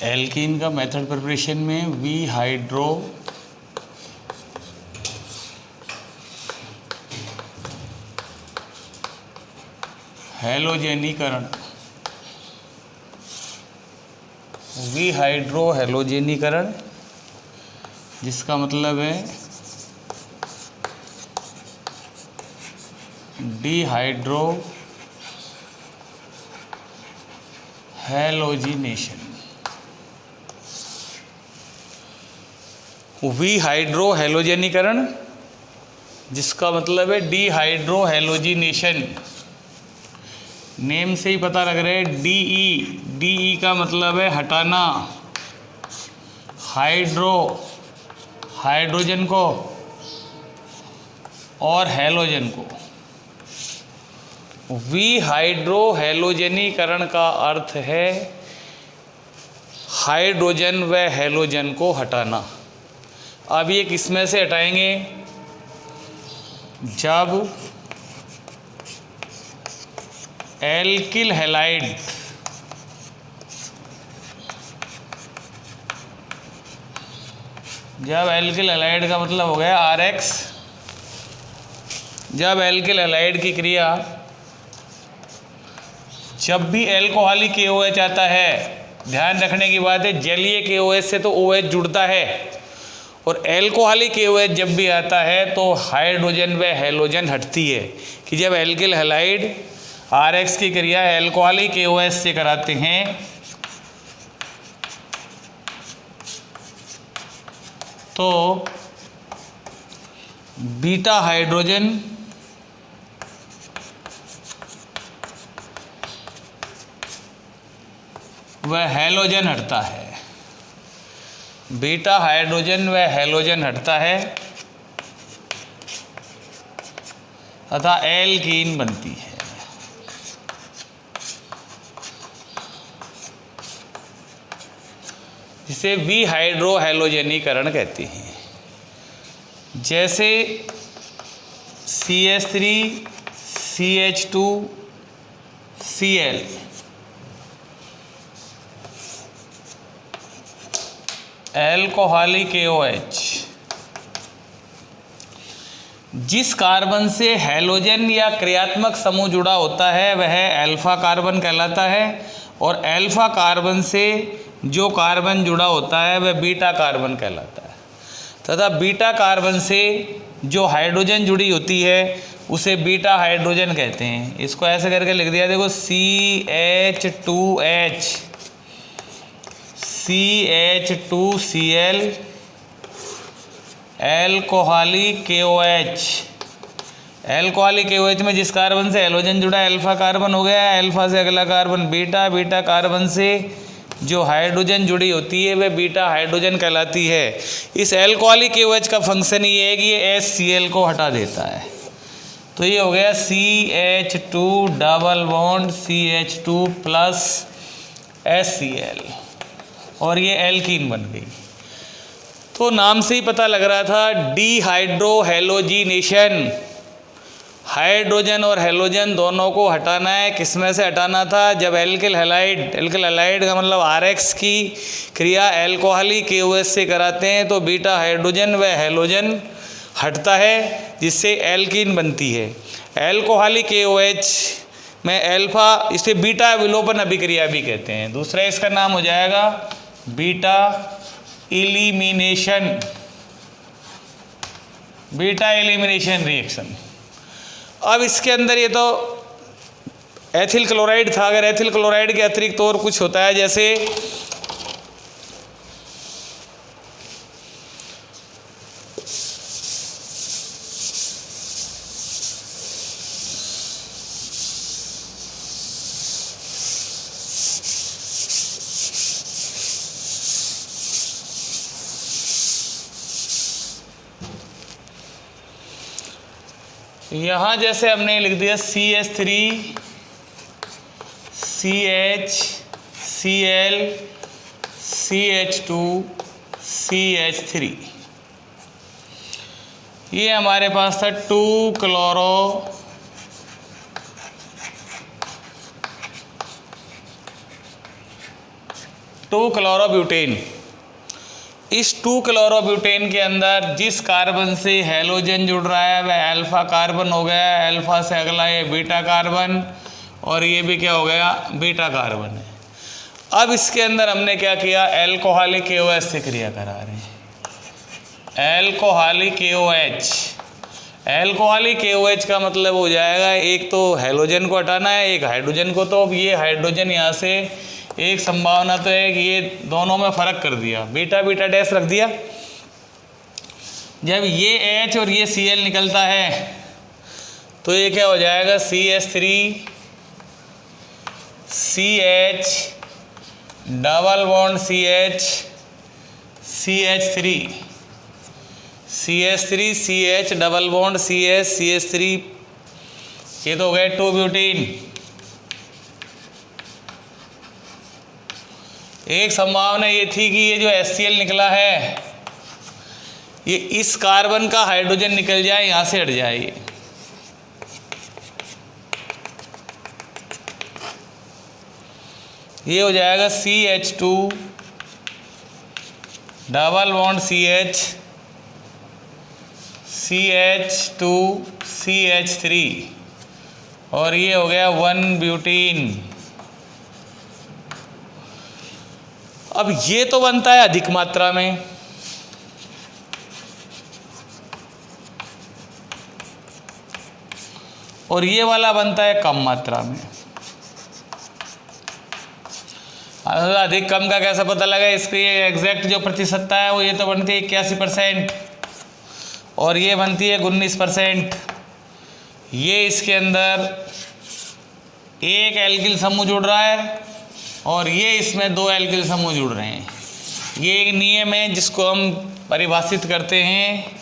Alkene का method preparation में we hydro हैलोजेनीकरण, we hydro हैलोजेनीकरण जिसका मतलब है डीहाइड्रो हैलोजिनेशन। वी हाइड्रो हैलोजेनीकरण जिसका मतलब है डीहाइड्रो हैलोजिनेशन। नेम से ही पता लग रहा है डीई, डीई का मतलब है हटाना, हाइड्रो हाइड्रोजन को और हैलोजन को। वी हाइड्रो हैलोजनीकरण का अर्थ है हाइड्रोजन व हैलोजन को हटाना। अब ये किसमें से हटाएंगे? जब एल्किल हैलाइड जब एल्किल हैलाइड का मतलब हो गया RX, जब एल्किल हैलाइड की क्रिया जब भी एल्कोहलिक KOH आता है, ध्यान रखने की बात है जलीय KOH से तो OH जुड़ता है, और एल्कोहलिक KOH जब भी आता है तो हाइड्रोजन व हैलोजन हटती है। कि जब एल्किल हैलाइड RX की क्रिया एल्कोहलिक KOH से कराते हैं तो बीटा हाइड्रोजन व हैलोजन हटता है, बीटा हाइड्रोजन व हैलोजन हटता है तथा एल्कीन बनती है। जिसे वी हाइड्रो हैलोजनीकरण कहते हैं। जैसे CH3 CH2 Cl alcoholic KOH, जिस कार्बन से हैलोजन या क्रियात्मक समूह जुड़ा होता है वह अल्फा कार्बन कहलाता है, और अल्फा कार्बन से जो कार्बन जुड़ा होता है वह बीटा कार्बन कहलाता है, तथा बीटा कार्बन से जो हाइड्रोजन जुड़ी होती है उसे बीटा हाइड्रोजन कहते हैं। इसको ऐसे करके लिख दिया, देखो CH2H CH2Cl alcoholic KOH, alcoholic KOH में जिस कार्बन से हैलोजन जुड़ा है अल्फा कार्बन हो गया, अल्फा से अगला कार्बन बीटा, बीटा कार्बन से जो हाइड्रोजन जुड़ी होती है वह बीटा हाइड्रोजन कहलाती है। इस एल्कोहलिक KOH का फंक्शन ये है कि ये HCl को हटा देता है। तो ये हो गया CH2 double bond CH2 plus HCl और ये एल्कीन बन गई। तो नाम से ही पता लग रहा था डीहाइड्रो हैलोजिनेशन, हाइड्रोजन और हैलोजन दोनों को हटाना है। किसमें से हटाना था? जब एल्किल हैलाइड, एल्किल हैलाइड का मतलब RX की क्रिया एल्कोहलिक KOH से कराते हैं तो बीटा हाइड्रोजन व हैलोजन हटता है जिससे एल्कीन बनती है। एल्कोहलिक KOH में अल्फा, इसे बीटा विलोपन अभिक्रिया भी कहते हैं। दूसरा इसका नाम हो जाएगा beta elimination, beta elimination reaction. अब इसके अंदर ये तो एथिल क्लोराइड था, अगर एथिल क्लोराइड के अतिरिक्त और कुछ होता है जैसे यहाँ जैसे हमने लिख दिया CH3 CH Cl CH2 CH3, ये हमारे पास था 2 क्लोरो 2 क्लोरोब्यूटेन। इस 2 क्लोरोब्यूटेन के अंदर जिस कार्बन से हैलोजन जुड़ रहा है वह अल्फा कार्बन हो गया, अल्फा से अगला ये बीटा कार्बन, और ये भी क्या हो गया, बीटा कार्बन है। अब इसके अंदर हमने क्या किया, एल्कोहलिक KOH से क्रिया करा रहे हैं। एल्कोहलिक KOH, एल्कोहलिक KOH का मतलब हो जाएगा एक तो हैलोजन को हटाना है, एक हाइड्रोजन को। तो अब ये हाइड्रोजन यहाँ से एक संभावना तो है कि ये दोनों में फ़र्क कर दिया, बीटा बीटा डैश रख दिया। जब ये H और ये Cl निकलता है तो ये क्या हो जाएगा, CH3 CH double bond CH CH3 CH3 CH double bond CH CH3, ये तो हो गए 2 ब्यूटीन। एक संभावना ये थी कि ये जो HCl निकला है ये इस कार्बन का हाइड्रोजन निकल जाए, यहाँ से हट जाए। ये हो जाएगा CH2 double bond CH CH2 CH3, और ये हो गया 1 ब्यूटीन। अब ये तो बनता है अधिक मात्रा में, और ये वाला बनता है कम मात्रा में। अधिक कम का कैसे पता लगा, इसकी एग्जैक्ट जो प्रतिशतता है वो ये तो बनती है 81%, और ये बनती है 19%। ये इसके अंदर एक एल्किल समूह जुड़ रहा है और ये इसमें 2 एल्किल समूह जुड़ रहे हैं। ये एक नियम है जिसको हम परिभाषित करते हैं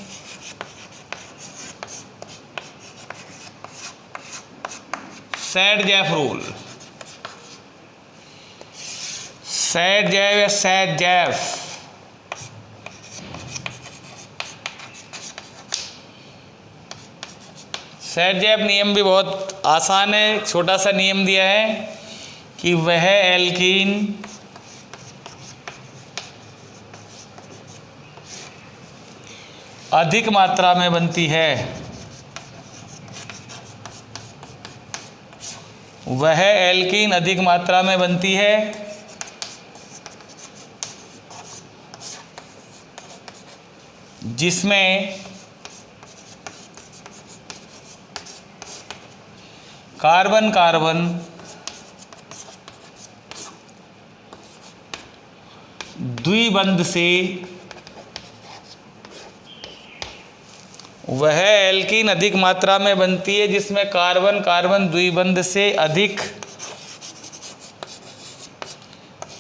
सैड-जैफ रूल। सैड-जैफ या सैड-जैफ, सैड-जैफ नियम भी बहुत आसान है। छोटा सा नियम दिया है कि वह एल्कीन अधिक मात्रा में बनती है, वह एल्कीन अधिक मात्रा में बनती है जिसमें कार्बन कार्बन द्विबंध से, वह एल्कीन अधिक मात्रा में बनती है जिसमें कार्बन कार्बन द्विबंध से अधिक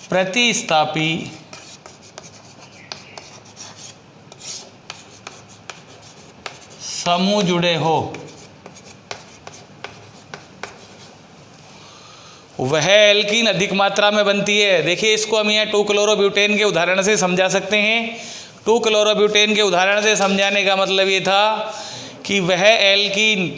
प्रतिस्थापी समूह जुड़े हो। वह एल्कीन अधिक मात्रा में बनती है। देखिए इसको हम यहाँ 2 क्लोरोब्यूटेन के उदाहरण से समझा सकते हैं। 2 क्लोरोब्यूटेन के उदाहरण से समझाने का मतलब ये था कि वह एल्कीन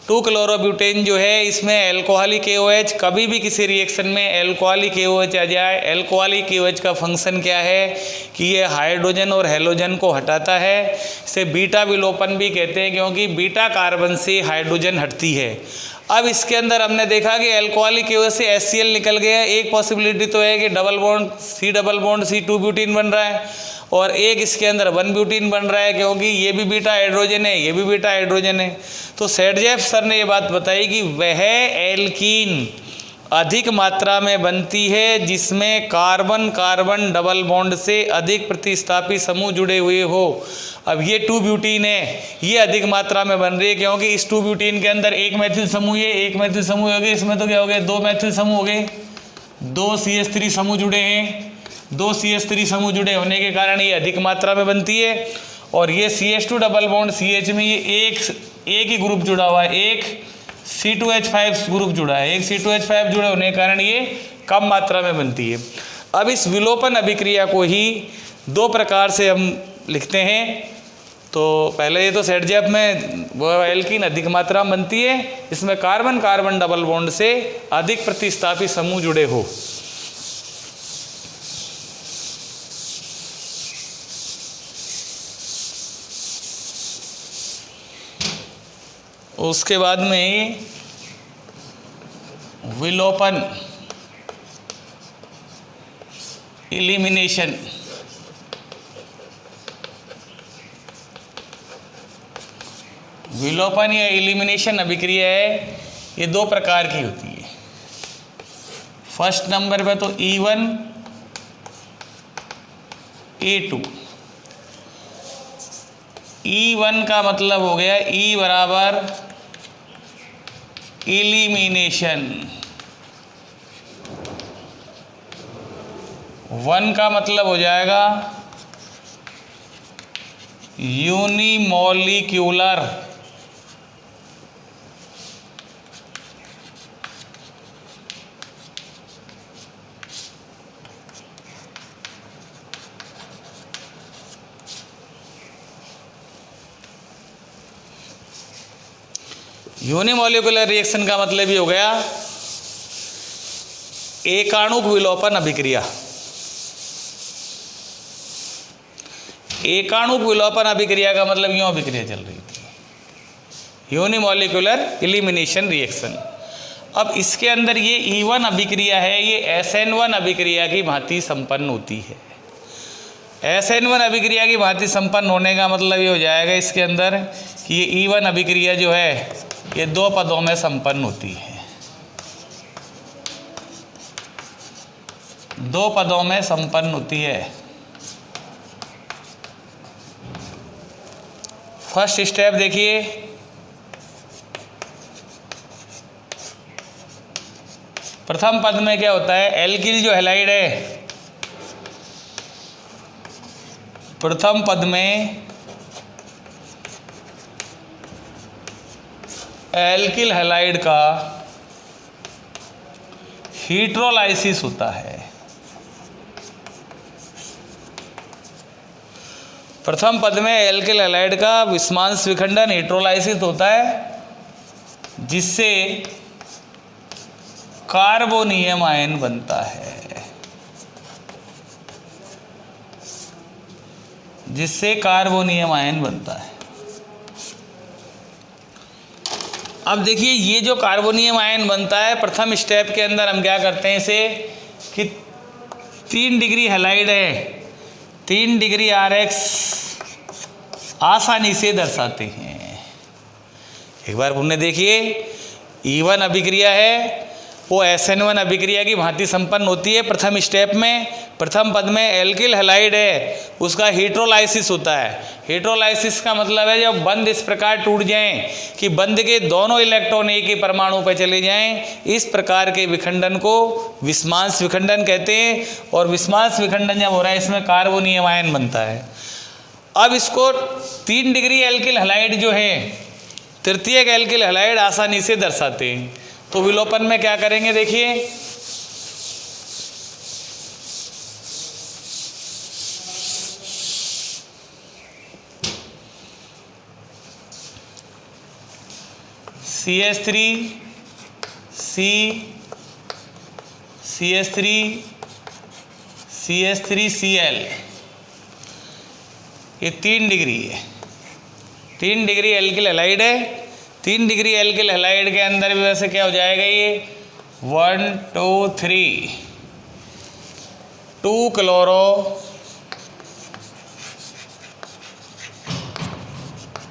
2 क्लोरोब्यूटेन जो है इसमें एल्कोहलिक KOH, कभी भी किसी रिएक्शन में एल्कोहलिक KOH आ जाए, एल्कोहलिक KOH का फंक्शन क्या है कि ये हाइड्रोजन और हेलोजन को हटाता है। इसे बीटा विलोपन भी कहते हैं क्योंकि बीटा कार्बन से हाइड्रोजन हटती है। अब इसके अंदर हमने देखा कि एल्कोहलिक KOH से HCl निकल गया। एक पॉसिबिलिटी तो है कि डबल बॉन्ड C 2 ब्यूटीन बन रहा है, और एक इसके अंदर 1 ब्यूटीन बन रहा है क्योंकि ये भी बीटा हाइड्रोजन है, ये भी बीटा हाइड्रोजन है। तो सैड-जैफ सर ने ये बात बताई कि वह एल्कीन अधिक मात्रा में बनती है जिसमें कार्बन कार्बन डबल बॉन्ड से अधिक प्रतिस्थापी समूह जुड़े हुए हो। अब ये 2 ब्यूटीन है, ये अधिक मात्रा में बन रही है क्योंकि इस 2 ब्यूटीन के अंदर एक मैथिल समूह है, एक मैथिल समूह हो गए, इसमें तो क्या हो गए 2 मैथिल समूह हो गए, 2 CH3 समूह जुड़े हैं। 2 CH3 समूह जुड़े होने के कारण ये अधिक मात्रा में बनती है। और ये CH2 डबल बॉन्ड CH में ये एक ही ग्रुप जुड़ा हुआ है, एक C2H5 ग्रुप जुड़ा है, एक C2H5 जुड़े होने के कारण ये कम मात्रा में बनती है। अब इस विलोपन अभिक्रिया को ही 2 प्रकार से हम लिखते हैं। तो पहले ये तो सैड-जैफ में वो एल्कीन अधिक मात्रा में बनती है इसमें कार्बन कार्बन डबल बॉन्ड से अधिक प्रतिस्थापी समूह जुड़े हो। उसके बाद में विलोपन, एलिमिनेशन। विलोपन या एलिमिनेशन अभिक्रिया है, ये दो प्रकार की होती है। फर्स्ट नंबर पे तो E1 A2। E1 का मतलब हो गया E बराबर एलिमिनेशन, 1 का मतलब हो जाएगा यूनिमॉलिक्यूलर, यूनिमॉलिक्यूलर रिएक्शन का मतलब ये हो गया एकाणुक विलोपन अभिक्रिया। एकाणुक विलोपन अभिक्रिया का मतलब यूं अभिक्रिया चल रही थी, यूनिमॉलिक्यूलर एलिमिनेशन रिएक्शन। अब इसके अंदर ये E1 अभिक्रिया है, ये SN1 अभिक्रिया की भांति संपन्न होती है। SN1 अभिक्रिया की भांति संपन्न होने का मतलब ये हो जाएगा इसके अंदर कि ये E1 अभिक्रिया जो है ये दो पदों में संपन्न होती है, दो पदों में संपन्न होती है। फर्स्ट स्टेप देखिए, प्रथम पद में क्या होता है, एल्किल जो हैलाइड है, प्रथम पद में एल्किल हैलाइड का हीट्रोलाइसिस होता है। प्रथम पद में एल्किल हैलाइड का विस्मांस विखंडन हीट्रोलाइसिस होता है, जिससे कार्बोनियम आयन बनता है, जिससे कार्बोनियम आयन बनता है। अब देखिए ये जो कार्बोनियम आयन बनता है, प्रथम स्टेप के अंदर हम क्या करते हैं इसे कि 3 डिग्री हैलाइड है, 3 डिग्री RH आसानी से दर्शाते हैं। एक बार पुनः देखिए, E1 अभिक्रिया है वो SN1 अभिक्रिया की भांति संपन्न होती है। प्रथम स्टेप में प्रथम पद में एल्किल हैलाइड है, उसका हीट्रोलाइसिस होता है। हीट्रोलाइसिस का मतलब है जब बंध इस प्रकार टूट जाएं कि बंध के दोनों इलेक्ट्रॉन एक ही परमाणु पर चले जाएं, इस प्रकार के विखंडन को विस्मांस विखंडन कहते हैं। और विस्मांस विखंडन जब हो रहा है इसमें कार्बोनियम आयन बनता है। अब इसको 3 डिग्री एल्किल हैलाइड जो है, तृतीयक एल्किल हैलाइड आसानी से दर्शाते हैं। तो विलोपन में क्या करेंगे देखिए, CH3 C CH3 CH3 Cl, ये 3 डिग्री है, 3 डिग्री एल्किल हैलाइड है। 3 डिग्री एल्किल हैलाइड के अंदर भी वैसे क्या हो जाएगा, ये 1 2 3 2 chloro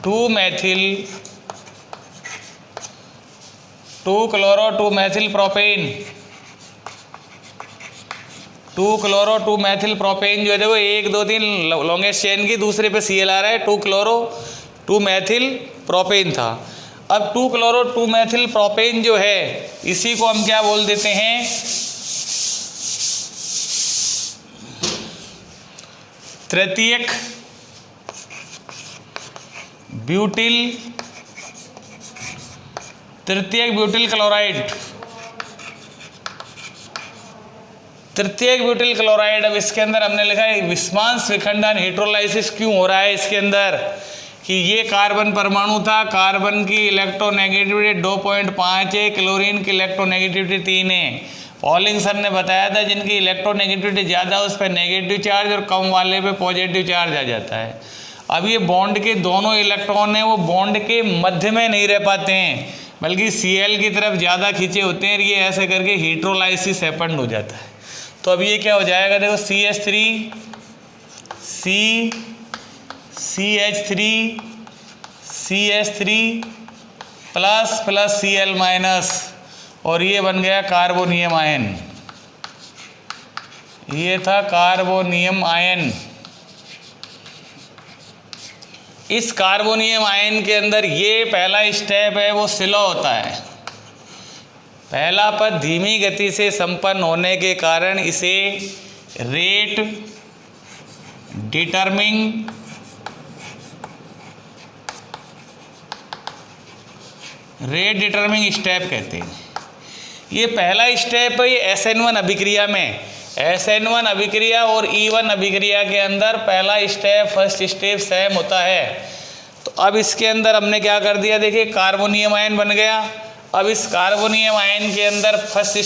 2 Maithil 2 chloro 2 Maithil propane 2 chloro 2 Maithil propane जो है देखो 1 2 3 लॉन्गेस्ट चेन की, दूसरे पे Cl आ रहा है। 2 क्लोरो 2 मैथिल प्रोपेन था। अब 2 क्लोरो 2 मैथिल प्रोपेन जो है इसी को हम क्या बोल देते हैं, तृतीयक ब्यूटिल, तृतीयक ब्यूटिल क्लोराइड, तृतीयक ब्यूटिल क्लोराइड। अब इसके अंदर हमने लिखा है विस्मांस विखंडन हीट्रोलाइसिस क्यों हो रहा है इसके अंदर, कि ये कार्बन परमाणु था, कार्बन की इलेक्ट्रोनेगेटिविटी 2.5 है, क्लोरीन की इलेक्ट्रोनेगेटिविटी 3 है। पॉलिंग सर ने बताया था जिनकी इलेक्ट्रोनेगेटिविटी ज़्यादा उस पर नेगेटिव चार्ज और कम वाले पे पॉजिटिव चार्ज आ जाता है। अब ये बॉन्ड के दोनों इलेक्ट्रॉन हैं वो बॉन्ड के मध्य में नहीं रह पाते हैं, बल्कि Cl की तरफ ज़्यादा खींचे होते हैं, ये ऐसे करके हीट्रोलाइसिस हैपेंड हो जाता है। तो अब ये क्या हो जाएगा, देखो CH3 CH3 CH3 plus plus Cl minus, और ये बन गया कार्बोनियम आयन। ये था कार्बोनियम आयन। इस कार्बोनियम आयन के अंदर ये पहला स्टेप है वो स्लो होता है। पहला पद धीमी गति से संपन्न होने के कारण इसे रेट डिटरमिंग स्टेप कहते हैं। ये पहला स्टेप है ये SN1 अभिक्रिया में। SN1 अभिक्रिया और E1 अभिक्रिया के अंदर पहला स्टेप फर्स्ट स्टेप सेम होता है। तो अब इसके अंदर हमने क्या कर दिया, देखिए कार्बोनियम आयन बन गया। अब इस कार्बोनियम आयन के अंदर फर्स्ट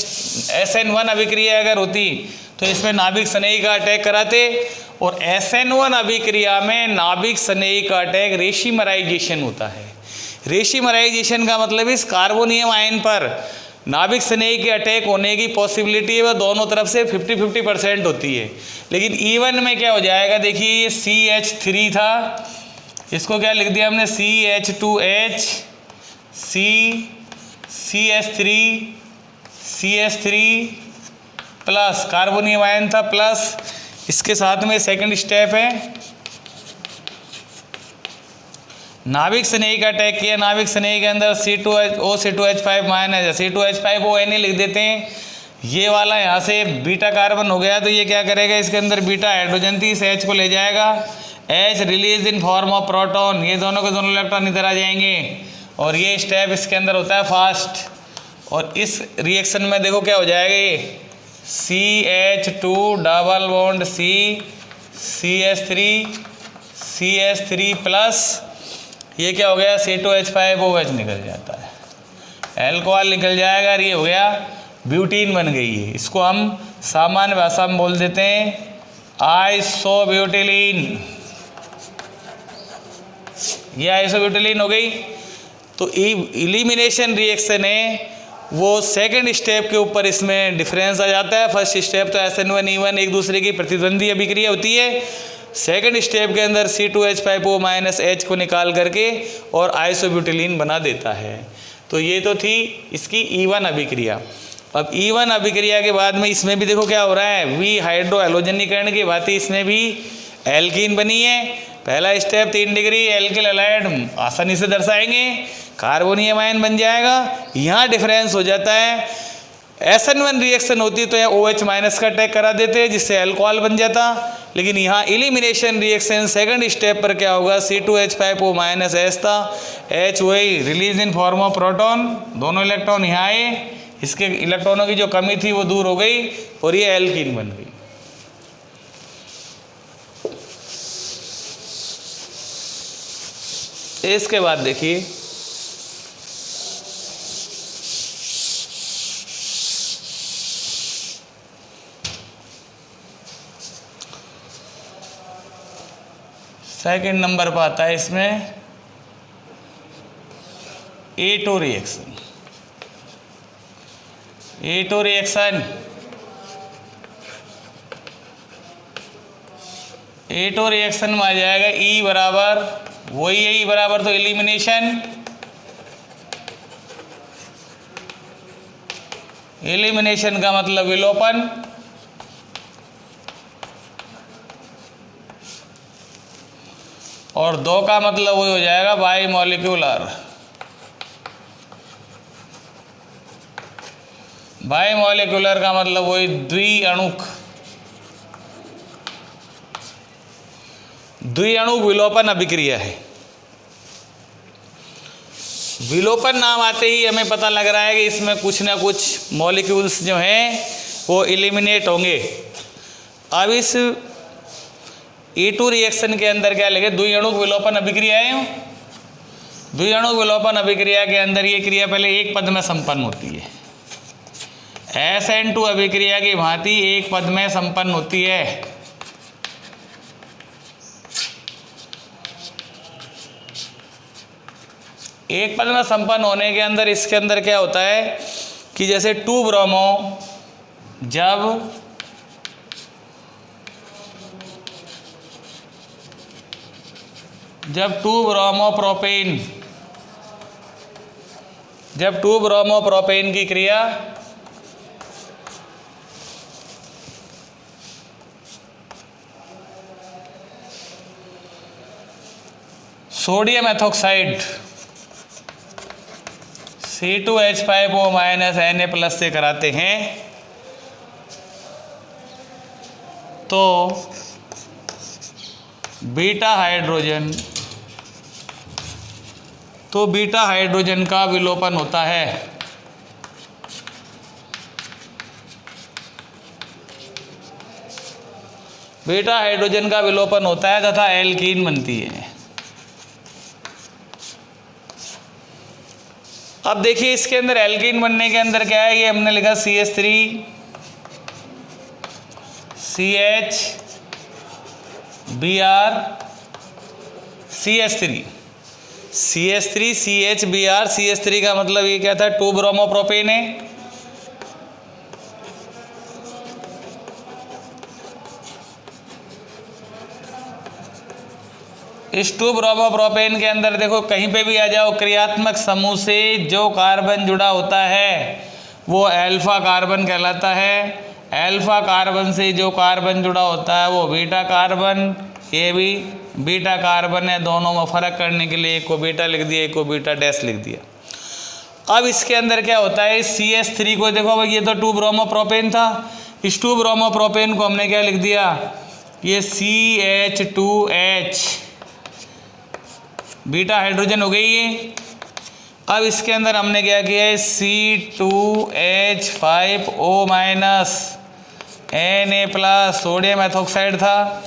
SN1 अभिक्रिया अगर होती तो इसमें नाभिक स्नेही का अटैक कराते, और SN1 अभिक्रिया में नाभिक स्नेही का अटैक रेशिमराइजेशन होता है। रेशिमराइजेशन का मतलब इस कार्बोनियम आयन पर नाभिक स्नेही के अटैक होने की पॉसिबिलिटी है वह दोनों तरफ से 50-50% होती है। लेकिन E1 में क्या हो जाएगा, देखिए ये CH3 था, इसको क्या लिख दिया हमने CH2H CH3 plus carbonium ion था प्लस, इसके साथ में सेकंड स्टेप है नाभिक स्नेही का अटैक किया। नाभिक स्नेही के अंदर C2H5 माइनस C2H5ONA लिख देते हैं। ये वाला यहाँ से बीटा कार्बन हो गया, तो ये क्या करेगा, इसके अंदर बीटा हाइड्रोजन थी, इस H को ले जाएगा, H release in form of proton, ये दोनों के दोनों इलेक्ट्रॉन इधर आ जाएंगे, और ये स्टेप इसके अंदर होता है फास्ट। और इस रिएक्शन में देखो क्या हो जाएगा, ये CH2 double bond CH3 plus ये क्या हो गया C2H5OH निकल जाता है, अल्कोहल निकल जाएगा, ये हो गया ब्यूटीन बन गई है। इसको हम सामान्य भाषा में बोल देते हैं आइसोब्यूटिलीन। ये आइसोब्यूटिलीन हो गई। तो इलिमिनेशन रिएक्शन है वो सेकंड स्टेप के ऊपर इसमें डिफरेंस आ जाता है। फर्स्ट स्टेप तो SN1 E1 एक दूसरे की प्रतिद्वंदी अभिक्रिया होती है। सेकंड स्टेप के अंदर C2H5O माइनस H को निकाल करके और आइसोब्यूटिलीन बना देता है। तो ये तो थी इसकी E1 अभिक्रिया। अब E1 अभिक्रिया के बाद में इसमें भी देखो क्या हो रहा है, वी हाइड्रो हैलोजनीकरण की बात इसमें भी एल्कीन बनी है। पहला स्टेप 3 डिग्री एल्किल हैलाइड आसानी से दर्शाएंगे, कार्बोनियम आयन बन जाएगा। यहाँ डिफरेंस हो जाता है, SN1 रिएक्शन होती तो यहाँ OH माइनस का अटैक करा देते जिससे अल्कोहल बन जाता। लेकिन यहाँ इलिमिनेशन रिएक्शन सेकंड स्टेप पर क्या होगा, C2H5O माइनस H था, H वही release in form of proton, दोनों इलेक्ट्रॉन यहाँ आए, इसके इलेक्ट्रॉनों की जो कमी थी वो दूर हो गई और ये एल्कीन बन गई। इसके बाद देखिए सेकंड नंबर पर आता है इसमें A2 रिएक्शन। A2 रिएक्शन में आ जाएगा E बराबर वही है, E बराबर तो इलिमिनेशन का मतलब विलोपन, और 2 का मतलब वही हो जाएगा बाई मॉलिक्यूलर। बाई मॉलिक्यूलर का मतलब वही द्विअणुक विलोपन अभिक्रिया है। विलोपन नाम आते ही हमें पता लग रहा है कि इसमें कुछ ना कुछ मॉलिक्यूल्स जो हैं वो एलिमिनेट होंगे। अब इस E2 रिएक्शन के अंदर क्या लगे, द्विअणुक विलोपन अभिक्रिया है। द्विअणुक विलोपन अभिक्रिया के अंदर ये क्रिया पहले एक पद में संपन्न होती है। SN2 अभिक्रिया की भांति एक पद में संपन्न होती है। एक पद में संपन्न होने के अंदर इसके अंदर क्या होता है कि जैसे 2 ब्रोमो जब 2 ब्रोमो प्रोपेन की क्रिया सोडियम एथोक्साइड C2H5O Na+ से कराते हैं तो बीटा हाइड्रोजन का विलोपन होता है। बीटा हाइड्रोजन का विलोपन होता है तथा एल्कीन बनती है। अब देखिए इसके अंदर एल्कीन बनने के अंदर क्या है, ये हमने लिखा CH3 CHBr CH3 का मतलब ये क्या था, 2 ब्रोमो प्रोपेन है। इस 2 ब्रोमो प्रोपेन के अंदर देखो कहीं पे भी आ जाओ, क्रियात्मक समूह से जो कार्बन जुड़ा होता है वो अल्फा कार्बन कहलाता है। अल्फा कार्बन से जो कार्बन जुड़ा होता है वो बीटा कार्बन, ये भी बीटा कार्बन है। दोनों में फ़र्क करने के लिए एक को बीटा लिख दिया, एक को बीटा डैश लिख दिया। अब इसके अंदर क्या होता है, CH3 को देखो भाई, ये तो 2 ब्रोमो प्रोपेन था, इस 2 ब्रोमो प्रोपेन को हमने क्या लिख दिया, ये CH2H, बीटा हाइड्रोजन हो गई ये। अब इसके अंदर हमने क्या किया है, C2H5O- Na+, सोडियम एथोक्साइड था।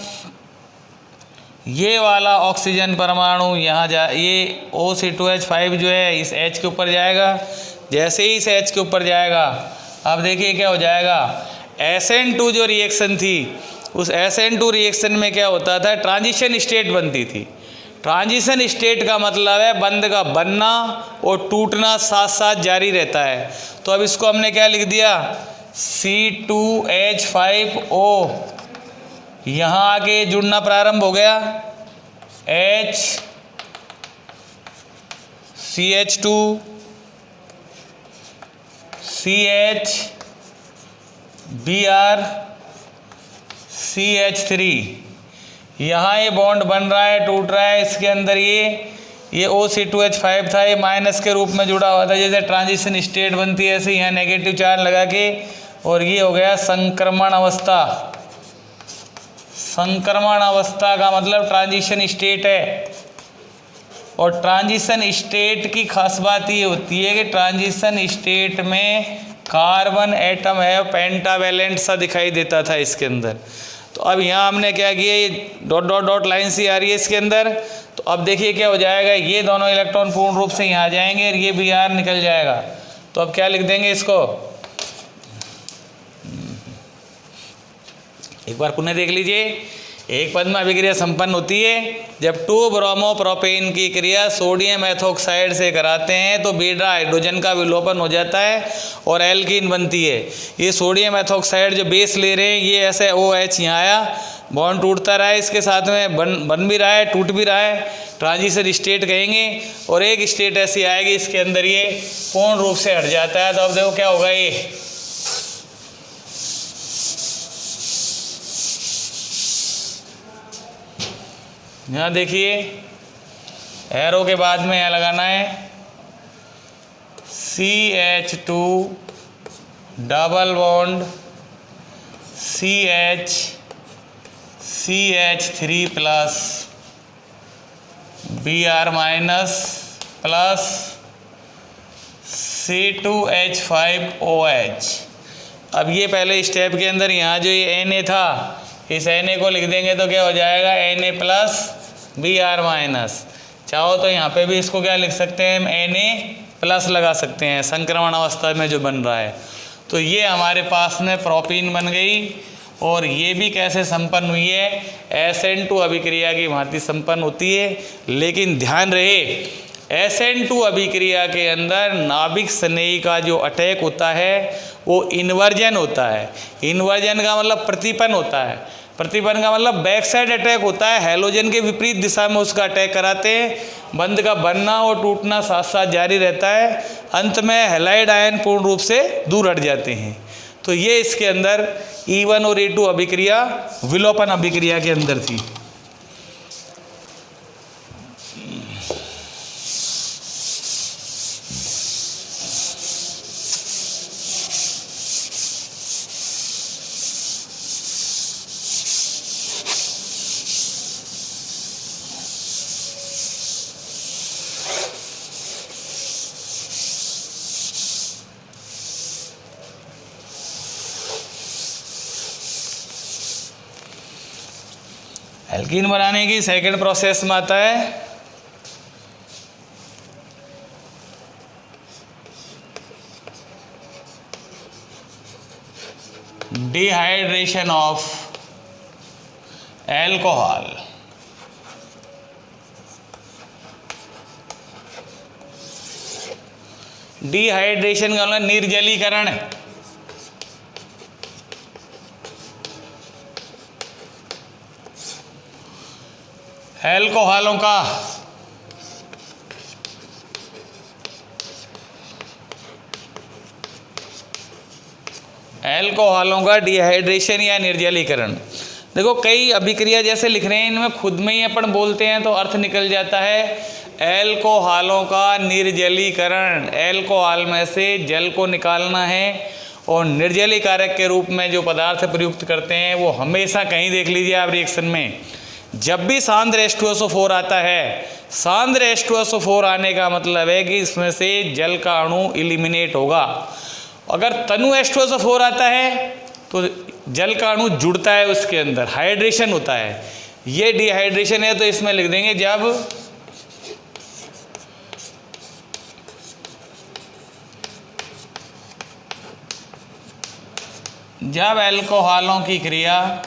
ये वाला ऑक्सीजन परमाणु यहाँ ये OC2H5 जो है इस H के ऊपर जाएगा। जैसे ही इस H के ऊपर जाएगा, अब देखिए क्या हो जाएगा, SN2 जो रिएक्शन थी, उस SN2 रिएक्शन में क्या होता था, ट्रांजिशन स्टेट बनती थी। ट्रांजिशन स्टेट का मतलब है बंध का बनना और टूटना साथ साथ जारी रहता है। तो अब इसको हमने क्या लिख दिया, C2H5O, यहाँ आके जुड़ना प्रारंभ हो गया, H CH2 CH Br CH3, यहाँ ये बॉन्ड बन रहा है, टूट रहा है। इसके अंदर ये OC2H5 था, ये माइनस के रूप में जुड़ा हुआ था। जैसे ट्रांजिशन स्टेट बनती है ऐसे यहाँ नेगेटिव चार्ज लगा के, और ये हो गया संक्रमण अवस्था। संक्रमण अवस्था का मतलब ट्रांजिशन स्टेट है। और ट्रांजिशन स्टेट की खास बात ये होती है कि ट्रांजिशन स्टेट में कार्बन एटम है पेंटावेलेंट सा दिखाई देता था इसके अंदर। तो अब यहाँ हमने क्या किया, ये डॉट डॉट डॉट लाइन सी आ रही है इसके अंदर। तो अब देखिए क्या हो जाएगा, ये दोनों इलेक्ट्रॉन पूर्ण रूप से यहाँ आ जाएंगे और ये Br निकल जाएगा। तो अब क्या लिख देंगे इसको, एक बार पुनः देख लीजिए। एक पद में अभिक्रिया संपन्न होती है जब 2 ब्रोमो प्रोपेन की क्रिया सोडियम एथोक्साइड से कराते हैं तो बीटा हाइड्रोजन का विलोपन हो जाता है और एल्कीन बनती है। ये सोडियम एथोक्साइड जो बेस ले रहे हैं, ये ऐसे OH यहाँ आया, बॉन्ड टूटता रहा है, इसके साथ में बन भी रहा है, टूट भी रहा है, ट्रांजिशन स्टेट कहेंगे। और एक स्टेट ऐसी आएगी इसके अंदर ये पूर्ण रूप से हट जाता है। तो अब देखो क्या होगा, ये यहाँ देखिए एरो के बाद में यहाँ लगाना है CH2 double bond CH3 plus Br minus plus C2H5OH। अब ये पहले स्टेप के अंदर यहाँ जो ये Na था, इस Na को लिख देंगे तो क्या हो जाएगा, Na प्लस Br माइनस। चाहो तो यहाँ पे भी इसको क्या लिख सकते हैं, Na प्लस लगा सकते हैं, संक्रमण अवस्था में जो बन रहा है। तो ये हमारे पास में प्रोपीन बन गई। और ये भी कैसे संपन्न हुई है, SN2 अभिक्रिया की भांति संपन्न होती है। लेकिन ध्यान रहे, SN2 अभिक्रिया के अंदर नाभिक स्नेही का जो अटैक होता है वो इन्वर्जन होता है। इन्वर्जन का मतलब प्रतिपन्न होता है, प्रतिपन्न का मतलब बैक साइड अटैक होता है, हैलोजन के विपरीत दिशा में उसका अटैक कराते हैं। बंध का बनना और टूटना साथ साथ जारी रहता है, अंत में हैलाइड आयन पूर्ण रूप से दूर हट जाते हैं। तो ये इसके अंदर E1 और E2 अभिक्रिया विलोपन अभिक्रिया के अंदर थी। एल्कीन बनाने की सेकंड प्रोसेस में आता है डिहाइड्रेशन ऑफ एल्कोहल। डिहाइड्रेशन का मतलब निर्जलीकरण। एल्कोहलों का डिहाइड्रेशन या निर्जलीकरण। देखो कई अभिक्रिया जैसे लिख रहे हैं, इनमें खुद में ही अपन बोलते हैं तो अर्थ निकल जाता है। एल्कोहलों का निर्जलीकरण, एल्कोहल में से जल को निकालना है और निर्जली कारक के रूप में जो पदार्थ प्रयुक्त करते हैं वो हमेशा कहीं देख लीजिए आप रिएक्शन में, जब भी सांद्र H2SO4 आता है, सांद्र H2SO4 आने का मतलब है कि इसमें से जल का अणु इलिमिनेट होगा। अगर तनु H2SO4 आता है तो जल का अणु जुड़ता है, उसके अंदर हाइड्रेशन होता है। ये डिहाइड्रेशन है तो इसमें लिख देंगे जब एल्कोहलों की क्रिया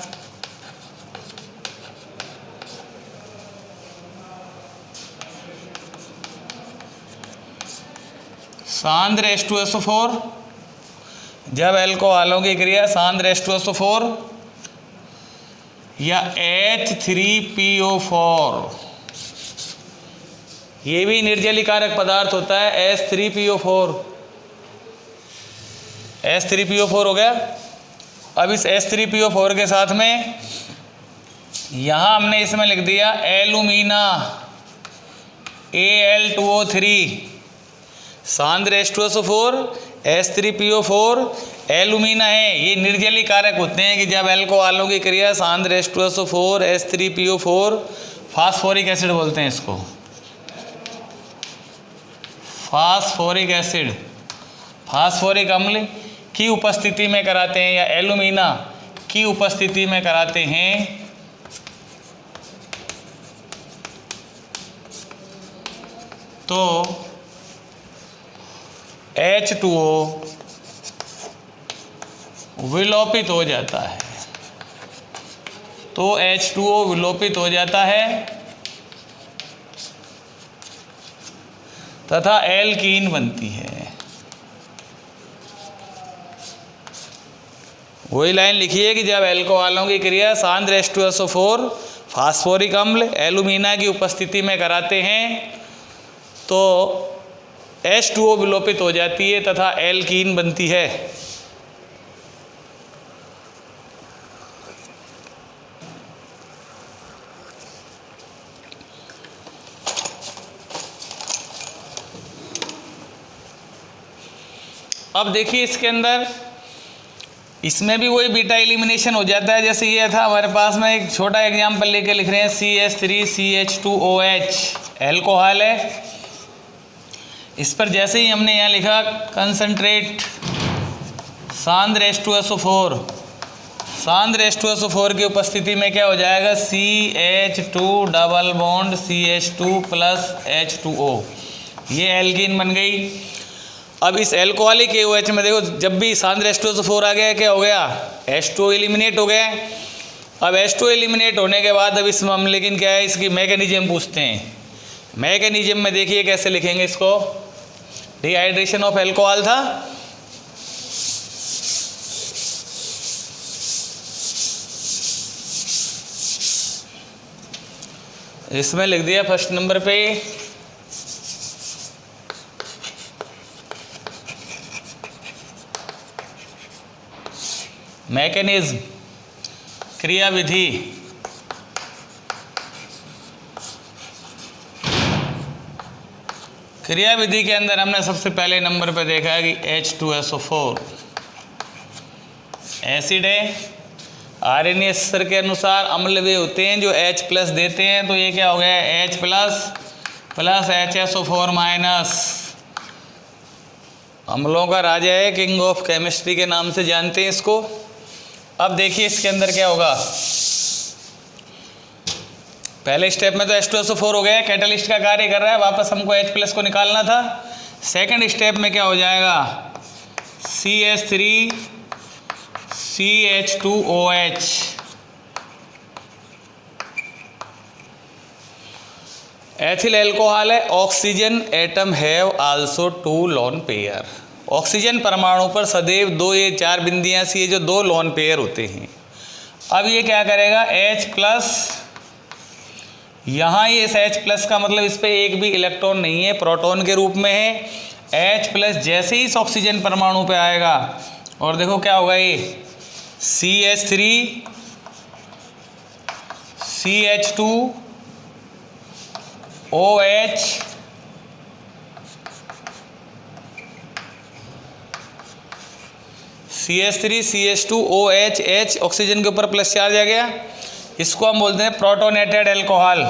सांद्र H2SO4, जब एल्कोहलों की क्रिया सांद्र H2SO4 या H3PO4, ये भी निर्जलीकारक पदार्थ होता है, H3PO4 हो गया। अब इस H3PO4 के साथ में यहाँ हमने इसमें लिख दिया alumina Al2O3, सांद्र H2SO4 H3PO4 alumina है। ये निर्जली कारक होते हैं कि जब एल्कोहलों की क्रिया सांद्र H2SO4 H3PO4 फास्फोरिक एसिड बोलते हैं इसको, फास्फोरिक एसिड, फास्फोरिक अम्ल की उपस्थिति में कराते हैं या एलुमिना की उपस्थिति में कराते हैं तो H2O विलोपित हो जाता है, तो H2O विलोपित हो जाता है तथा एल्कीन बनती है। वही लाइन लिखिए कि जब एल्कोहलों की क्रिया सांद्र H2SO4 फास्फोरिक अम्ल एलुमिना की उपस्थिति में कराते हैं तो H2O विलोपित हो जाती है तथा एल्कीन बनती है। अब देखिए इसके अंदर, इसमें भी वही बीटा एलिमिनेशन हो जाता है। जैसे ये था हमारे पास में, एक छोटा एग्जाम्पल लेके लिख रहे हैं CH3CH2OH एल्कोहल है। इस पर जैसे ही हमने यहाँ लिखा कंसंट्रेट सांद्र H2SO4, सांद्र H2SO4 की उपस्थिति में क्या हो जाएगा CH2 double bond CH2 plus H2O, ये एल्कीन बन गई। अब इस एल्कोहलिक KOH में देखो, जब भी सांद्र H2SO4 आ गया क्या हो गया, H2O एलिमिनेट हो गया। अब H2O एलिमिनेट होने के बाद अब इसमें हम लेकिन क्या है, इसकी मैकेनिज्म पूछते हैं मैकेनिज्म में देखिए कैसे लिखेंगे इसको, डिहाइड्रेशन ऑफ अल्कोहल था, इसमें लिख दिया फर्स्ट नंबर पे मैकेनिज्म, क्रियाविधि, क्रियाविधि के अंदर हमने सबसे पहले नंबर पे देखा है कि H2SO4 एसिड है, आर्यनीय स्तर के अनुसार अम्ल वे होते हैं जो H प्लस देते हैं, तो ये क्या हो गया H plus plus HSO4 minus, अम्लों का राजा है, किंग ऑफ केमिस्ट्री के नाम से जानते हैं इसको। अब देखिए इसके अंदर क्या होगा, पहले स्टेप में तो H2SO4 हो गया, कैटलिस्ट का कार्य कर रहा है, वापस हमको H प्लस को निकालना था। सेकंड स्टेप में क्या हो जाएगा, CH3 CH2OH, एथिल अल्कोहल है, oxygen atom have also 2 lone pair, oxygen परमाणु पर सदैव 2 ये 4 बिंदियां सी जो 2 लोन पेयर होते हैं। अब ये क्या करेगा H प्लस, यहाँ ये इस H प्लस का मतलब इस पे एक भी इलेक्ट्रॉन नहीं है, प्रोटॉन के रूप में है। H प्लस जैसे ही इस ऑक्सीजन परमाणु पे आएगा और देखो क्या होगा, ये CH3 CH2OH CH3 CH2OH, H oxygen के ऊपर प्लस चार्ज आ गया, इसको हम बोलते हैं प्रोटोनेटेड अल्कोहल।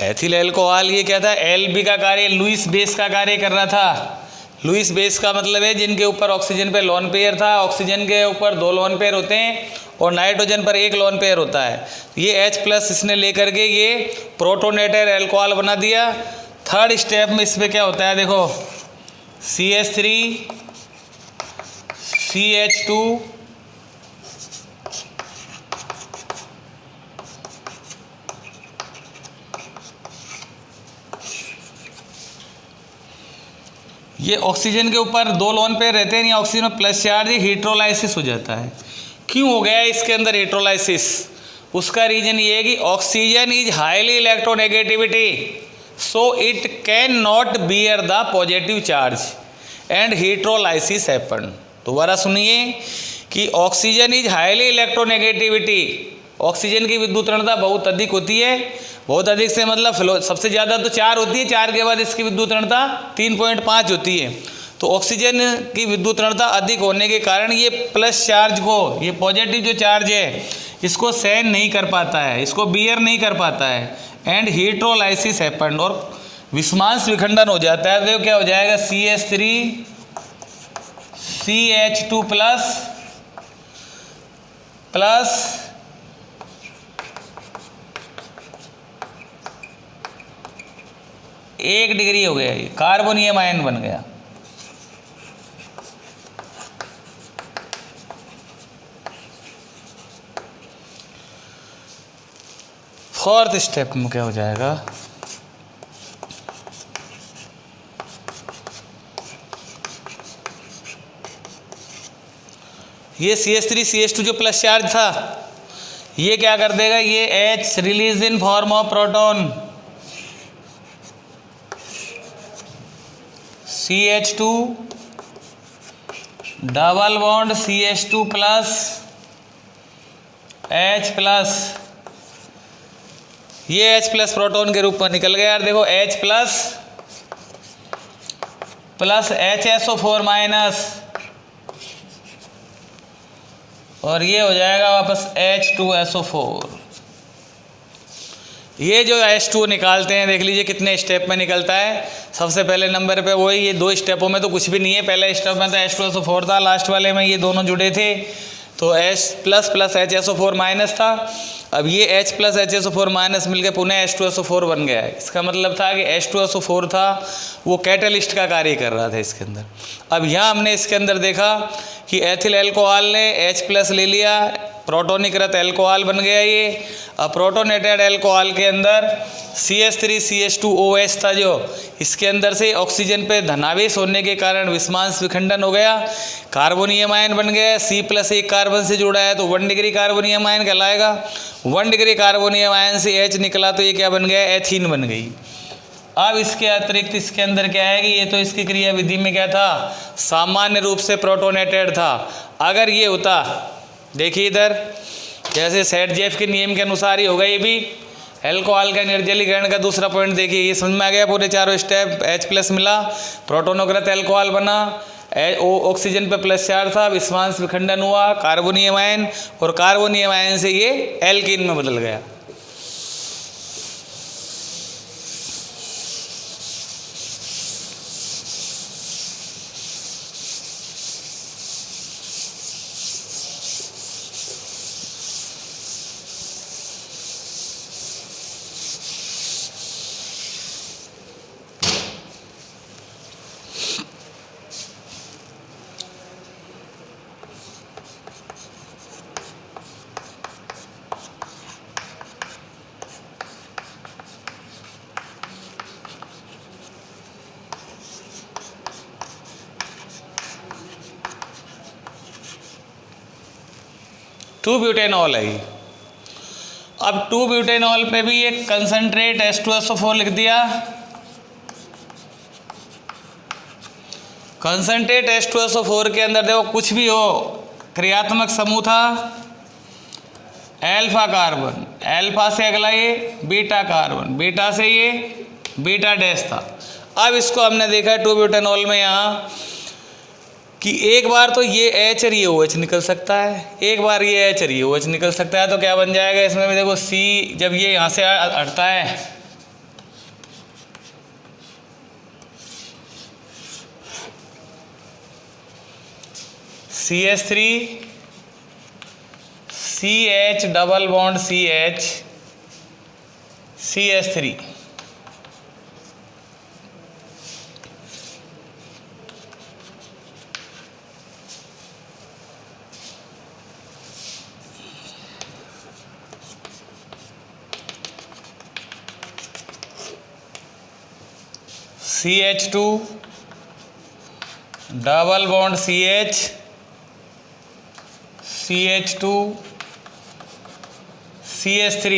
एथिल अल्कोहल ये क्या था, Lb का कार्य लुईस बेस का कार्य कर रहा था। लुईस बेस का मतलब है जिनके ऊपर ऑक्सीजन पे लोन पेयर था, ऑक्सीजन के ऊपर 2 लोन पेयर होते हैं और नाइट्रोजन पर 1 लोन पेयर होता है। ये H प्लस इसने लेकर के ये प्रोटोनेटेड अल्कोहल बना दिया। थर्ड स्टेप में इसमें क्या होता है, देखो CH3 CH2 ये ऑक्सीजन के ऊपर 2 लोन पेयर रहते हैं, ऑक्सीजन में प्लस चार्ज, हीट्रोलाइसिस हो जाता है। क्यों हो गया इसके अंदर हीट्रोलाइसिस, उसका रीजन ये है कि oxygen is highly electronegativity, so it can not bear the positive charge and heterolysis happen. दोबारा सुनिए कि oxygen is highly electronegativity, oxygen की विद्युत ऋणता बहुत अधिक होती है, बहुत अधिक से मतलब सबसे ज़्यादा तो 4 होती है, 4 के बाद इसकी विद्युत ऋणता 3.5 होती है। तो ऑक्सीजन की विद्युत ऋणता अधिक होने के कारण ये प्लस चार्ज को, ये पॉजिटिव जो चार्ज है इसको सहन नहीं कर पाता है, इसको बियर नहीं कर पाता है, एंड हीट्रोलाइसिस हैपन, और विस्मांस विखंडन हो जाता है। तो क्या हो जाएगा CH3 CH2 plus plus 1 degree हो गया, ये कार्बोनियम आयन बन गया। फोर्थ स्टेप में क्या हो जाएगा, ये CH3 CH2 जो प्लस चार्ज था ये क्या कर देगा, ये H release in form of proton, CH2 double bond CH2 plus H plus, ये H प्लस प्रोटॉन के रूप में निकल गया यार। देखो H plus plus HSO4 minus, और ये हो जाएगा वापस H2SO4। ये जो H2 निकालते हैं देख लीजिए कितने स्टेप में निकलता है। सबसे पहले नंबर पे वही, ये 2 स्टेपों में तो कुछ भी नहीं है, पहले स्टेप में तो H2SO4 था, लास्ट वाले में ये दोनों जुड़े थे तो H plus plus HSO4 minus था। अब ये H प्लस HSO4 माइनस मिलकर पुनः H2SO4 बन गया है। इसका मतलब था कि H2SO4 था वो कैटलिस्ट का कार्य कर रहा था इसके अंदर। अब यहाँ हमने इसके अंदर देखा कि एथिल एल्कोहल ने H प्लस ले लिया, प्रोटोनिकृत एल्कोहल बन गया ये। अब प्रोटोनेटेड एल्कोहल के अंदर CH3CH2OH था जो, इसके अंदर से ऑक्सीजन पे धनावेश होने के कारण विषमांश विखंडन हो गया, कार्बोनियम आयन बन गया। C प्लस एक कार्बन से जुड़ा है तो 1 डिग्री कार्बोनियम आयन कहलाएगा। 1 डिग्री कार्बोनियम आयन से H निकला तो ये क्या बन गया, एथीन बन गई। अब इसके अतिरिक्त इसके अंदर क्या है कि ये तो इसकी क्रिया विधि में क्या था, सामान्य रूप से प्रोटोनेटेड था। अगर ये होता, देखिए इधर जैसे सेट-जेफ के नियम के अनुसार ही होगा ये भी, एल्कोहल का निर्जलीकरण का दूसरा पॉइंट देखिए, ये समझ में आ गया पूरे चारों स्टेप। H प्लस मिला, प्रोटोनोकृत एल्कोहल बना, ऑक्सीजन पे प्लस चार्ज था, विषमांश विखंडन हुआ, कार्बोनियम आयन, और कार्बोनियम आयन से ये एल्कीन में बदल गया। टू ब्यूटेनॉल है ये। अब 2 ब्यूटेनॉल पे भी एक कंसंट्रेट H2SO4 लिख दिया। कंसंट्रेट H2SO4 के अंदर देखो कुछ भी हो, क्रियात्मक समूह था एल्फा कार्बन, एल्फा से अगला ये बीटा कार्बन, बीटा से ये बीटा डैश था। अब इसको हमने देखा है 2 ब्यूटेनॉल में यहाँ कि एक बार तो ये H और ये OH निकल सकता है, एक बार ये H और ये OH निकल सकता है। तो क्या बन जाएगा इसमें भी देखो, C जब ये यहाँ से हटता है CH3 CH double bond CH CH3, CH2 double bond CH CH2 CH3,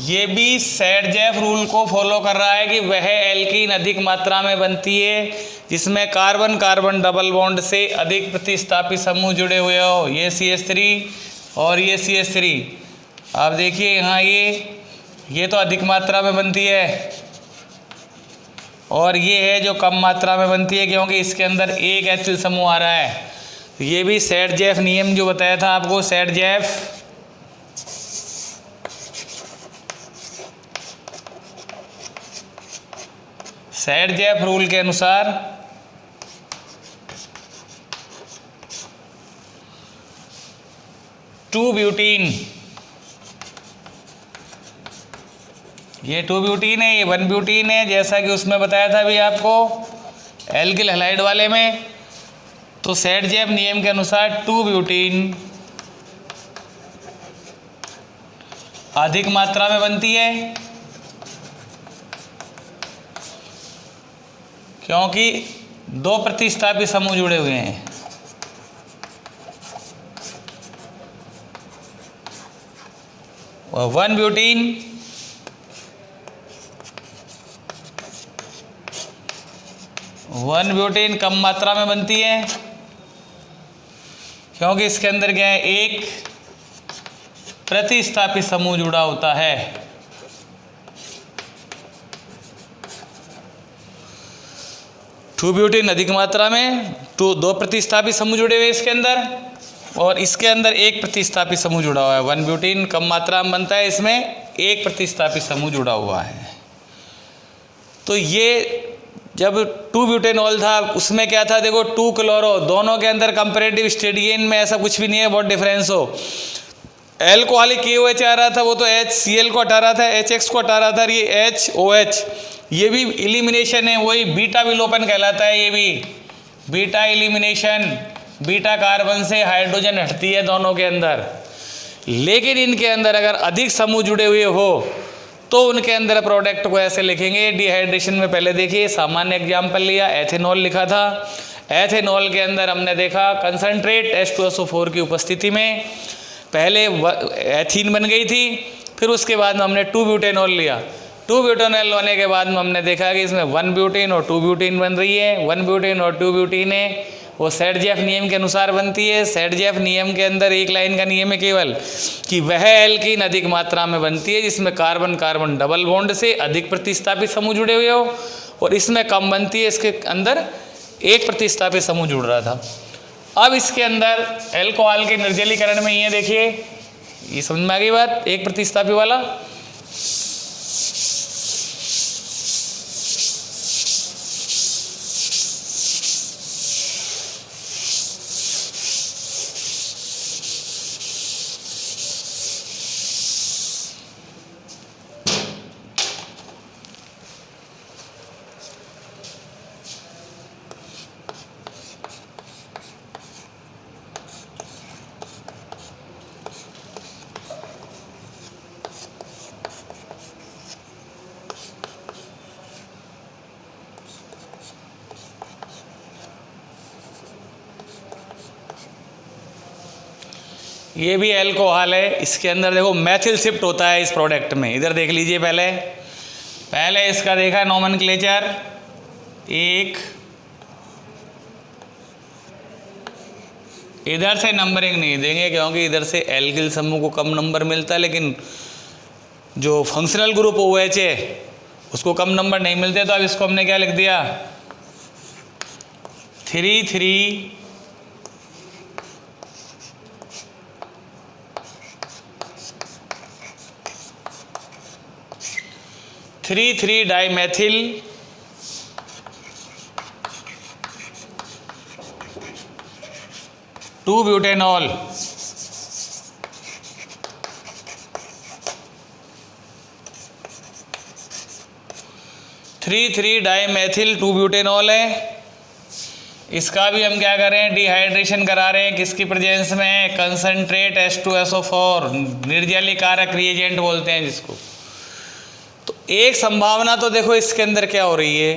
ये भी सेट-जेफ रूल को फॉलो कर रहा है कि वह एल्कीन अधिक मात्रा में बनती है जिसमें कार्बन कार्बन डबल बॉन्ड से अधिक प्रतिस्थापी समूह जुड़े हुए हो। ये CH3 और ये CH3। आप देखिए यहाँ ये तो अधिक मात्रा में बनती है और ये है जो कम मात्रा में बनती है क्योंकि इसके अंदर एक एथिल समूह आ रहा है। ये भी सेट-जेफ नियम जो बताया था आपको, सेट-जेफ रूल के अनुसार टू ब्यूटीन, ये 2 ब्यूटीन है, ये 1 ब्यूटीन है, जैसा कि उसमें बताया था अभी आपको एल्किल हैलाइड वाले में। तो सेट-जेफ नियम के अनुसार 2 ब्यूटीन अधिक मात्रा में बनती है क्योंकि 2 प्रतिस्थापी समूह जुड़े हुए हैं। और 1 ब्यूटीन कम मात्रा में बनती है क्योंकि इसके अंदर क्या है, एक प्रतिस्थापी समूह जुड़ा होता है। टू ब्यूटीन अधिक मात्रा में, 2 प्रतिस्थापी समूह जुड़े हुए इसके अंदर, और इसके अंदर एक प्रतिस्थापी समूह जुड़ा हुआ है। 1 ब्यूटीन कम मात्रा में बनता है, इसमें एक प्रतिस्थापी समूह जुड़ा हुआ है। तो ये जब 2 ब्यूटेनॉल था उसमें क्या था, देखो 2 क्लोरो, दोनों के अंदर कंपैरेटिव स्टेडियन में ऐसा कुछ भी नहीं है बहुत डिफरेंस हो। एल को खाली KOH आ रहा था, वो तो HCl को हटा रहा था, HX को हटा रहा था, और ये HOH, ये भी इलिमिनेशन है, वही बीटा विलोपन कहलाता है। ये भी बीटा इलिमिनेशन, बीटा कार्बन से हाइड्रोजन हटती है दोनों के अंदर। लेकिन इनके अंदर अगर अधिक समूह जुड़े हुए हो तो उनके अंदर प्रोडक्ट को ऐसे लिखेंगे। डिहाइड्रेशन में पहले देखिए सामान्य एग्जाम्पल लिया, एथेनॉल लिखा था। एथेनॉल के अंदर हमने देखा कंसनट्रेट H2SO4 की उपस्थिति में पहले एथीन बन गई थी, फिर उसके बाद में हमने 2 ब्यूटेनॉल लिया। 2 ब्यूटेनॉल होने के बाद में हमने देखा कि इसमें 1 ब्यूटेन और 2 ब्यूटेन बन रही है। 1 ब्यूटेन और 2 ब्यूटेन है वो सेडजेफ नियम के अनुसार बनती है। सेडजेफ नियम के अंदर एक लाइन का नियम है केवल कि वह एल्कीन अधिक मात्रा में बनती है जिसमें कार्बन कार्बन डबल बॉन्ड से अधिक प्रतिस्थापित समूह जुड़े हुए हो, और इसमें कम बनती है, इसके अंदर एक प्रतिस्थापित समूह जुड़ रहा था। अब इसके अंदर एल्कोहल के निर्जलीकरण में ये देखिए, ये समझ में आ गई बात, एक प्रतिस्थापी वाला। ये भी एल्कोहल है, इसके अंदर देखो मैथिल शिफ्ट होता है इस प्रोडक्ट में। इधर देख लीजिए, पहले इसका देखा नोमेनक्लेचर, एक इधर से नंबरिंग नहीं देंगे क्योंकि इधर से एल्किल समूह को कम नंबर मिलता है, लेकिन जो फंक्शनल ग्रुप OH है उसको कम नंबर नहीं मिलते। तो अब इसको हमने क्या लिख दिया, 3 3 dimethyl 2 butanol. Three dimethyl 2 butanol है। इसका भी हम क्या करें, डिहाइड्रेशन करा रहे हैं, किसकी प्रेजेंस में, कंसंट्रेट H2SO4, निर्जलीकारक रिएजेंट बोलते हैं जिसको। तो एक संभावना तो देखो इसके अंदर क्या हो रही है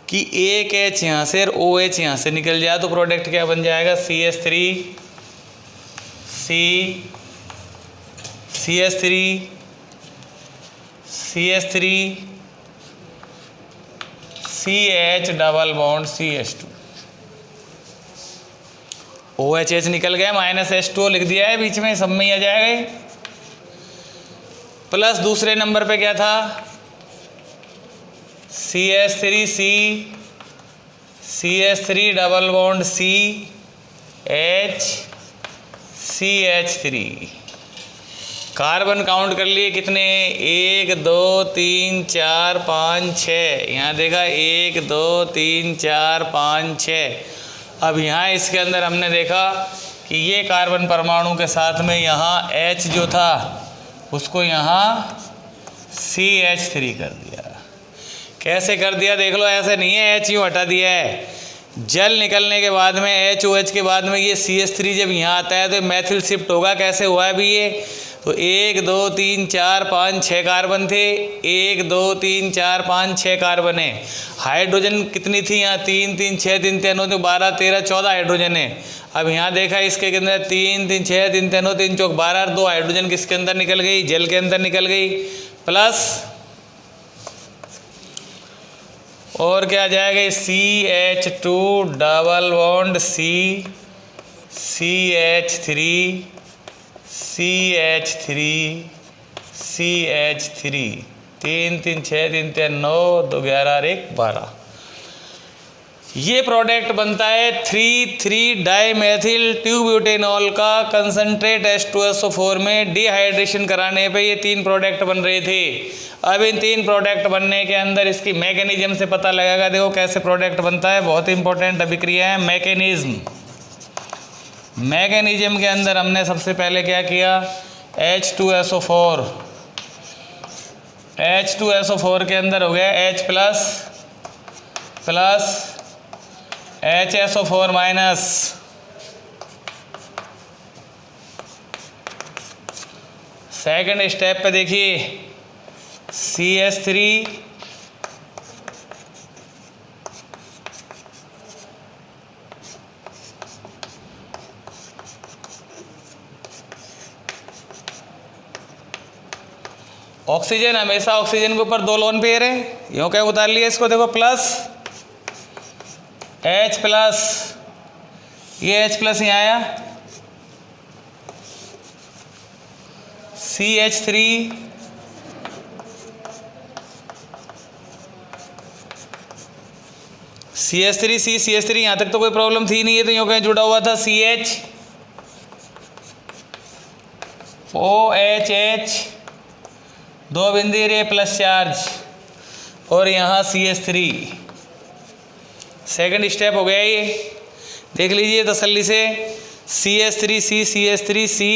कि एक H यहाँ से और OH यहाँ से निकल जाए तो प्रोडक्ट क्या बन जाएगा, CH double bond CH2। OH निकल गया, -H2O लिख दिया है बीच में, सब में ही आ जाएगा। प्लस दूसरे नंबर पे क्या था, CH3 double bond CH3। Carbon count कर लिए कितने, 1 2 3 4 5 6। यहाँ देखा 1 2 3 4 5 6। अब यहाँ इसके अंदर हमने देखा कि ये कार्बन परमाणु के साथ में यहाँ H जो था उसको यहाँ CH3 कर दिया। कैसे कर दिया देख लो, ऐसे नहीं है H यूँ हटा दिया है। जल निकलने के बाद में HOH के बाद में ये CH3 जब यहाँ आता है तो मैथिल शिफ्ट होगा। कैसे हुआ है अभी ये, तो 1 2 3 4 5 6 कार्बन थे, 1 2 3 4 5 6 कार्बन है। हाइड्रोजन कितनी थी यहाँ, 3 3 6 3 3 9 12 13 14 हाइड्रोजन है। अब यहाँ देखा इसके अंदर 3 3 6 3 3 9 3 4 12 और 2 हाइड्रोजन किसके अंदर निकल गई, जल के अंदर निकल गई। प्लस और क्या आ जाएगा, CH2 डबल बॉन्ड CH3 3 3 6 3 3 9 2 11 और 1 12। ये प्रोडक्ट बनता है 3 डाइमेथिल 2 ब्यूटेनॉल का कंसंट्रेट H2SO4 में डिहाइड्रेशन कराने पे ये 3 प्रोडक्ट बन रहे थे। अब इन 3 प्रोडक्ट बनने के अंदर इसकी मैकेनिज्म से पता लगेगा। देखो कैसे प्रोडक्ट बनता है, बहुत इंपॉर्टेंट अभिक्रिया है। मैकेनिज्म के अंदर हमने सबसे पहले क्या किया, H2SO4, H2SO4 के अंदर हो गया H plus plus HSO4 minus. Second step पे देखिए CH3 ऑक्सीजन हमेशा ऑक्सीजन के ऊपर 2 लोन पेयर है, यूँ क्या उतार लिया इसको, देखो प्लस H प्लस, ये H प्लस यहाँ आया, CH3 CH3 यहाँ तक तो कोई प्रॉब्लम थी नहीं है, तो यूँ कहीं जुड़ा हुआ था CH OHH 2 बिंदी रे प्लस चार्ज और यहाँ CH3। सेकंड स्टेप हो गया ये, देख लीजिए तसल्ली से, CH3C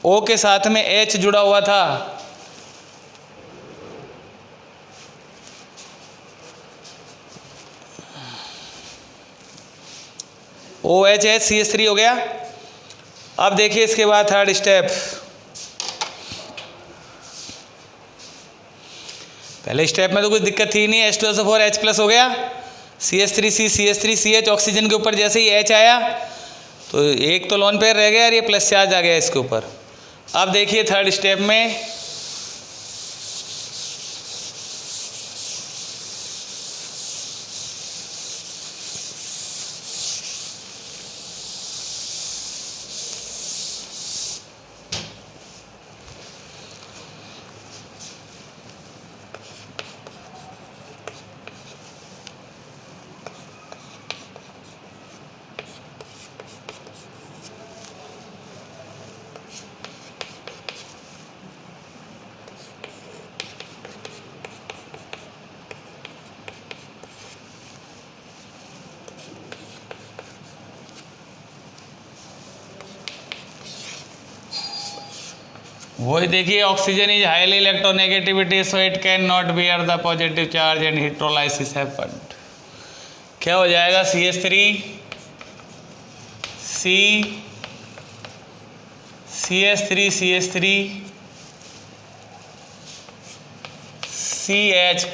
O के साथ में H जुड़ा हुआ था, OHH CH3 हो गया। अब देखिए इसके बाद थर्ड स्टेप, पहले स्टेप में तो कुछ दिक्कत थी नहीं, H2SO4 H प्लस हो गया, CH3CH3CH ऑक्सीजन के ऊपर जैसे ही H आया तो एक तो लोन पेयर रह गया और ये प्लस चार्ज आ गया इसके ऊपर। अब देखिए थर्ड स्टेप में वही देखिए, oxygen is highly electronegativity so it can not bear the positive charge and electrolysis happened. क्या हो जाएगा, CH3 CH3 CH3 CH